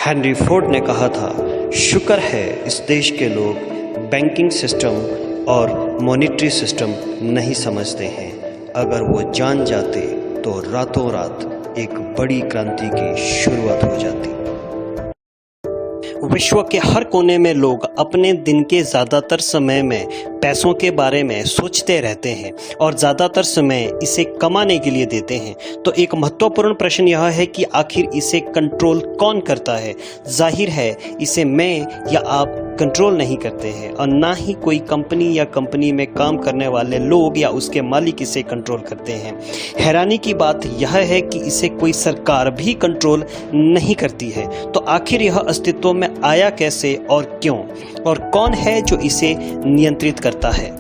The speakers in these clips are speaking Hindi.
हेनरी फोर्ड ने कहा था, शुक्र है इस देश के लोग बैंकिंग सिस्टम और मॉनेटरी सिस्टम नहीं समझते हैं। अगर वो जान जाते तो रातों रात एक बड़ी क्रांति की शुरुआत हो जाती। विश्व के हर कोने में लोग अपने दिन के ज़्यादातर समय में पैसों के बारे में सोचते रहते हैं और ज़्यादातर समय इसे कमाने के लिए देते हैं। तो एक महत्वपूर्ण प्रश्न यह है कि आखिर इसे कंट्रोल कौन करता है। जाहिर है इसे मैं या आप कंट्रोल नहीं करते हैं और ना ही कोई कंपनी या कंपनी में काम करने वाले लोग या उसके मालिक इसे कंट्रोल करते हैं। हैरानी की बात यह है कि इसे कोई सरकार भी कंट्रोल नहीं करती है। तो आखिर यह अस्तित्व में आया कैसे और क्यों, और कौन है जो इसे नियंत्रित करता है।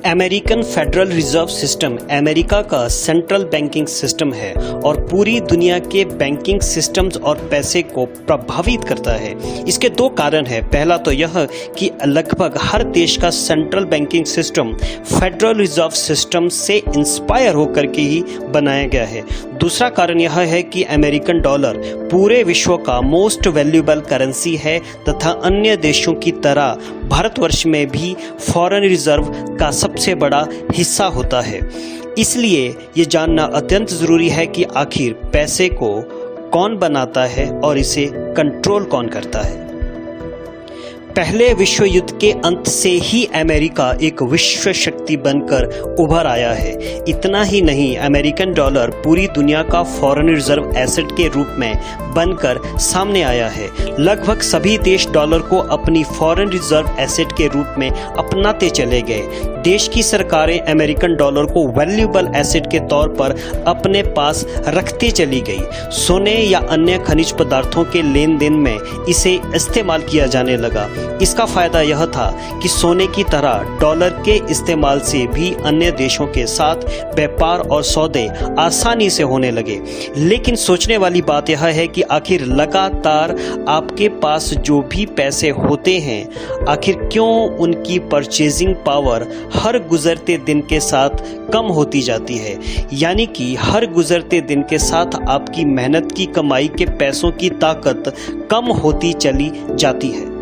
American federal reserve system America का सेंट्रल बैंकिंग सिस्टम है और पूरी दुनिया के बैंकिंग सिस्टम्स और पैसे को प्रभावित करता है। इसके दो कारण हैं। पहला तो यह कि लगभग हर देश का central banking system federal reserve system से इंस्पायर होकर के ही बनाया गया है। दूसरा कारण यह है कि अमेरिकन डॉलर पूरे विश्व का मोस्ट वैल्यूएबल करेंसी है तथा अन्य देशों की तरह भारतवर्ष में भी फॉरेन रिजर्व का सबसे बड़ा हिस्सा होता है। इसलिए ये जानना अत्यंत ज़रूरी है कि आखिर पैसे को कौन बनाता है और इसे कंट्रोल कौन करता है। पहले विश्व युद्ध के अंत से ही अमेरिका एक विश्व शक्ति बनकर उभर आया है। इतना ही नहीं, अमेरिकन डॉलर पूरी दुनिया का फॉरेन रिजर्व एसेट के रूप में बनकर सामने आया है। लगभग सभी देश डॉलर को अपनी फॉरेन रिजर्व एसेट के रूप में अपनाते चले गए। देश की सरकारें अमेरिकन डॉलर को वैल्यूएबल एसेट के तौर पर अपने पास रखती चली गई। सोने या अन्य खनिज पदार्थों के लेन देन में इसे इस्तेमाल किया जाने लगा। इसका फायदा यह था कि सोने की तरह डॉलर के इस्तेमाल से भी अन्य देशों के साथ व्यापार और सौदे आसानी से होने लगे। लेकिन सोचने वाली बात यह है कि आखिर लगातार आपके पास जो भी पैसे होते हैं, आखिर क्यों उनकी परचेजिंग पावर हर गुजरते दिन के साथ कम होती जाती है। यानी कि हर गुजरते दिन के साथ आपकी मेहनत की कमाई के पैसों की ताकत कम होती चली जाती है।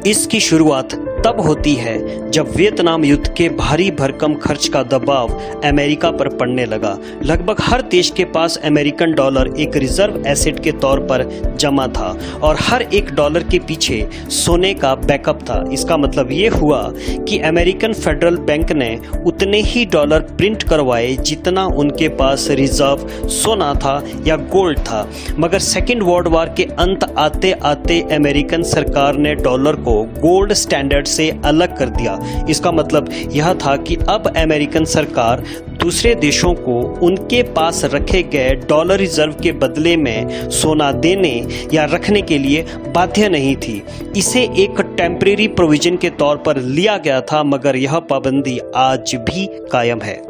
इसकी शुरुआत तब होती है जब वियतनाम युद्ध के भारी भरकम खर्च का दबाव अमेरिका पर पड़ने लगा। लगभग हर देश के पास अमेरिकन डॉलर एक रिजर्व एसेट के तौर पर जमा था और हर एक डॉलर के पीछे सोने का बैकअप था। इसका मतलब ये हुआ कि अमेरिकन फेडरल बैंक ने उतने ही डॉलर प्रिंट करवाए जितना उनके पास रिजर्व सोना था या गोल्ड था। मगर सेकेंड वर्ल्ड वॉर के अंत आते आते अमेरिकन सरकार ने डॉलर को गोल्ड स्टैंडर्ड से अलग कर दिया। इसका मतलब यह था कि अब अमेरिकन सरकार दूसरे देशों को उनके पास रखे गए डॉलर रिजर्व के बदले में सोना देने या रखने के लिए बाध्य नहीं थी। इसे एक टेम्परेरी प्रोविजन के तौर पर लिया गया था, मगर यह पाबंदी आज भी कायम है।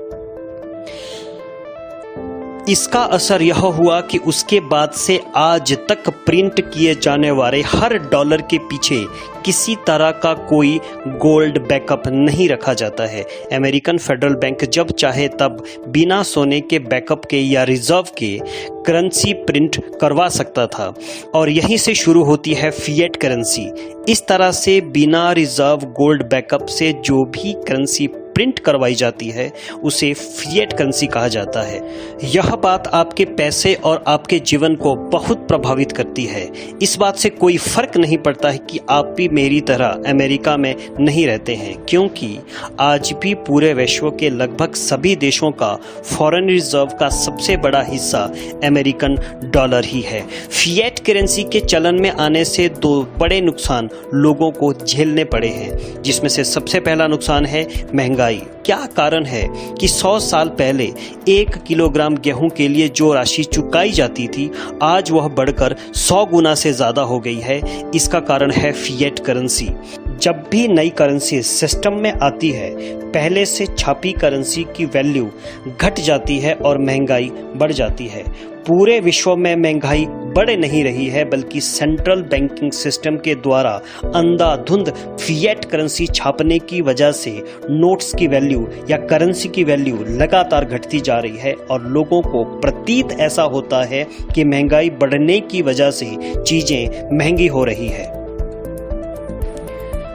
इसका असर यह हुआ कि उसके बाद से आज तक प्रिंट किए जाने वाले हर डॉलर के पीछे किसी तरह का कोई गोल्ड बैकअप नहीं रखा जाता है। अमेरिकन फेडरल बैंक जब चाहे तब बिना सोने के बैकअप के या रिजर्व के करेंसी प्रिंट करवा सकता था और यहीं से शुरू होती है फिएट करेंसी। इस तरह से बिना रिजर्व गोल्ड बैकअप से जो भी करेंसी प्रिंट करवाई जाती है उसे फिएट करेंसी कहा जाता है। यह बात आपके पैसे और आपके जीवन को बहुत प्रभावित करती है। इस बात से कोई फर्क नहीं पड़ता है कि आप भी मेरी तरह अमेरिका में नहीं रहते हैं, क्योंकि आज भी पूरे विश्व के लगभग सभी देशों का फॉरेन रिजर्व का सबसे बड़ा हिस्सा अमेरिकन डॉलर ही है। फिएट करेंसी के चलन में आने से दो बड़े नुकसान लोगों को झेलने पड़े हैं, जिसमें से सबसे पहला नुकसान है महंगाई। क्या कारण है कि 100 साल पहले 1 किलोग्राम गेहूं के लिए जो राशि चुकाई जाती थी, आज वह बढ़कर 100 गुना से ज्यादा हो गई है। इसका कारण है फिएट करेंसी। जब भी नई करेंसी सिस्टम में आती है, पहले से छापी करेंसी की वैल्यू घट जाती है और महंगाई बढ़ जाती है। पूरे विश्व में महंगाई बढ़ नहीं रही है, बल्कि सेंट्रल बैंकिंग सिस्टम के द्वारा अंधाधुंध फिएट करेंसी छापने की वजह से नोट्स की वैल्यू या करेंसी की वैल्यू लगातार घटती जा रही है और लोगों को प्रतीत ऐसा होता है कि महंगाई बढ़ने की वजह से चीजें महंगी हो रही है।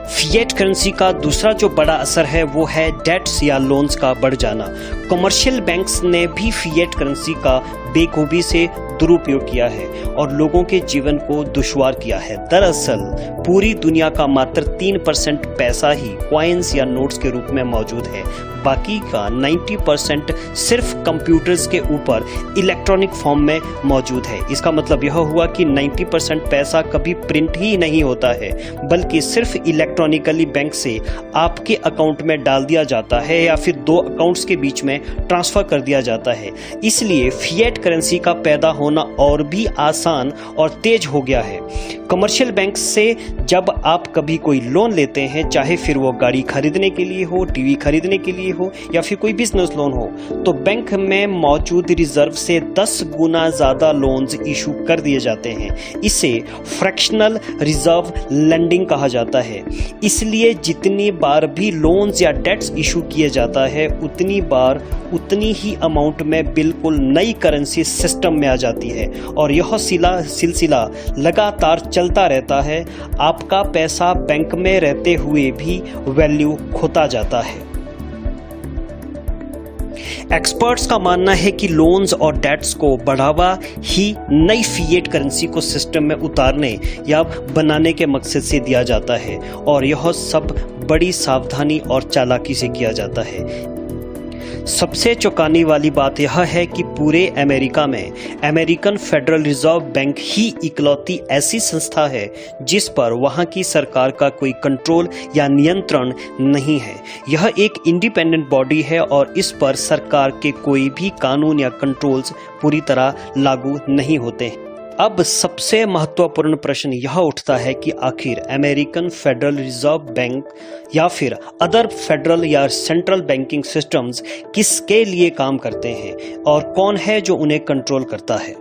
फिएट करेंसी का दूसरा जो बड़ा असर है वो है डेट्स या लोन्स का बढ़ जाना। कमर्शियल बैंक्स ने भी फिएट करेंसी का बेखूबी से दुरुपयोग किया है और लोगों के जीवन को दुश्वार किया है। दरअसल पूरी दुनिया का मात्र 3% पैसा ही कॉइन्स या नोट्स के रूप में मौजूद है, बाकी का 90% सिर्फ कंप्यूटर्स के ऊपर इलेक्ट्रॉनिक फॉर्म में मौजूद है। इसका मतलब यह हुआ कि 90% पैसा कभी प्रिंट ही नहीं होता है, बल्कि सिर्फ इलेक्ट्रॉनिकली बैंक से आपके अकाउंट में डाल दिया जाता है या फिर दो अकाउंट्स के बीच में ट्रांसफर कर दिया जाता है। इसलिए फिएट करेंसी का पैदा होना और भी आसान और तेज हो गया है। कमर्शियल बैंक से जब आप कभी कोई लोन लेते हैं, चाहे फिर वो गाड़ी खरीदने के लिए हो, टीवी खरीदने के लिए हो या फिर कोई बिजनेस लोन हो, तो बैंक में मौजूद रिजर्व से 10 गुना ज्यादा लोन्स इशू कर दिए जाते हैं। इसे फ्रैक्शनल रिजर्व लेंडिंग कहा जाता है। इसलिए जितनी बार भी लोन्स या डेट्स इशू किए जाता है, उतनी बार उतनी ही अमाउंट में बिल्कुल नई करेंसी सिस्टम में आ जाती है और यह सिलसिला लगातार चलता रहता है। आपका पैसा बैंक में रहते हुए भी वैल्यू खोता जाता है। एक्सपर्ट्स का मानना है कि लोन्स और डेट्स को बढ़ावा ही नई फिएट करेंसी को सिस्टम में उतारने या बनाने के मकसद से दिया जाता है और यह सब बड़ी सावधानी और चालाकी से किया जाता है। सबसे चौंकाने वाली बात यह है कि पूरे अमेरिका में अमेरिकन फेडरल रिजर्व बैंक ही इकलौती ऐसी संस्था है जिस पर वहां की सरकार का कोई कंट्रोल या नियंत्रण नहीं है। यह एक इंडिपेंडेंट बॉडी है और इस पर सरकार के कोई भी कानून या कंट्रोल्स पूरी तरह लागू नहीं होते हैं। अब सबसे महत्वपूर्ण प्रश्न यह उठता है कि आखिर अमेरिकन फेडरल रिजर्व बैंक या फिर अदर फेडरल या सेंट्रल बैंकिंग सिस्टम्स किसके लिए काम करते हैं और कौन है जो उन्हें कंट्रोल करता है।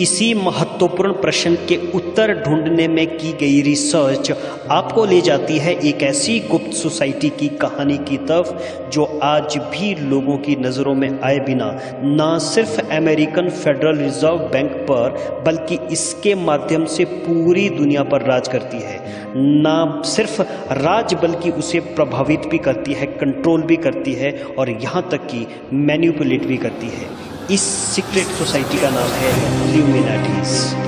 इसी महत्वपूर्ण प्रश्न के उत्तर ढूंढने में की गई रिसर्च आपको ले जाती है एक ऐसी गुप्त सोसाइटी की कहानी की तरफ जो आज भी लोगों की नज़रों में आए बिना न सिर्फ अमेरिकन फेडरल रिजर्व बैंक पर बल्कि इसके माध्यम से पूरी दुनिया पर राज करती है। न सिर्फ राज बल्कि उसे प्रभावित भी करती है, कंट्रोल भी करती है और यहाँ तक कि मैनिपुलेट भी करती है। इस सीक्रेट सोसाइटी का नाम है इल्यूमिनाटीज।